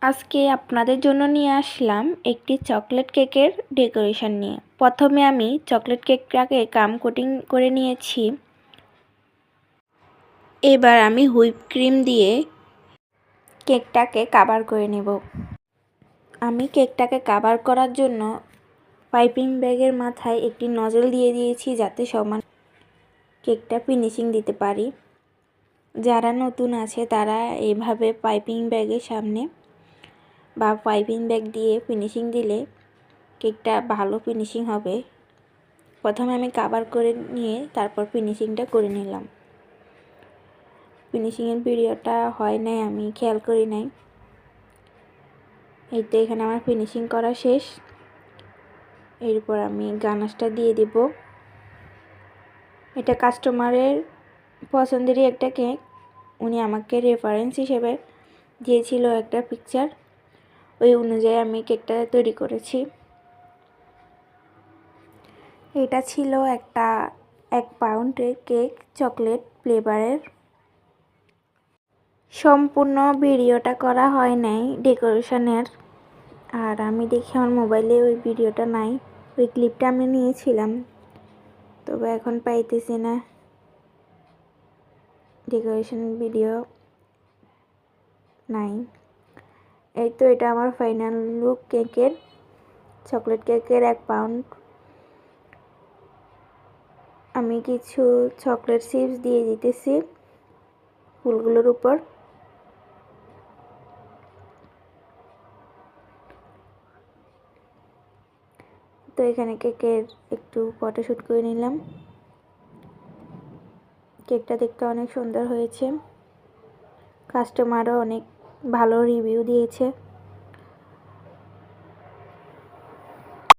আজকে আপনাদের জন্য নিয়ে আসলাম একটি চকলেট কেকের ডেকোরেশন নিয়ে। প্রথমে আমি চকলেট কেকটাকে কোটিং করে নিয়েছি। এবার আমি হুইপ ক্রিম দিয়ে কেকটাকে কভার করে নেব। আমি কেকটাকে কভার করার জন্য পাইপিং ব্যাগের মাথায় একটি নজল দিয়ে দিয়েছি, যাতে সমান কেকটা ফিনিশিং দিতে পারি। যারা নতুন আছে তারা এভাবে পাইপিং ব্যাগের সামনে বা পাইপিং ব্যাগ দিয়ে ফিনিশিং দিলে কেকটা ভালো ফিনিশিং হবে। প্রথমে আমি কভার করে নিয়ে তারপর ফিনিশিংটা করে নিলাম। ফিনিশিংয়ের ভিডিওটা হয় নাই, আমি খেয়াল করি নাই। এই তো এখানে আমার ফিনিশিং করা শেষ। এরপর আমি গানাশটা দিয়ে দেব। এটা কাস্টমারের পছন্দেরই একটা কেক। উনি আমাকে রেফারেন্স হিসেবে দিয়েছিল একটা পিকচার, ওই অনুযায়ী আমি কেকটা তৈরি করেছি। এটা ছিল একটা 1 পাউন্ডের কেক, চকলেট ফ্লেভারের। সম্পূর্ণ ভিডিওটা করা হয় নাই ডেকোরেশনের, আর আমি দেখি আমার মোবাইলে ওই ভিডিওটা নাই। ওই ক্লিপটা আমি নিয়েছিলাম, তবে এখন পাইতেছি না ডেকোরেশন ভিডিও নাই। এই তো এটা আমার ফাইনাল লুক কেকের, চকলেট কেকের 1 পাউন্ড। আমি কিছু চকলেট চিপস দিয়ে দিতেছি ফুলগুলোর উপর। তো এখানে কেকের একটু ফটোশুট করে নিলাম। কেকটা দেখতে অনেক সুন্দর হয়েছে, কাস্টমারও অনেক ভালো রিভিউ দিয়েছে।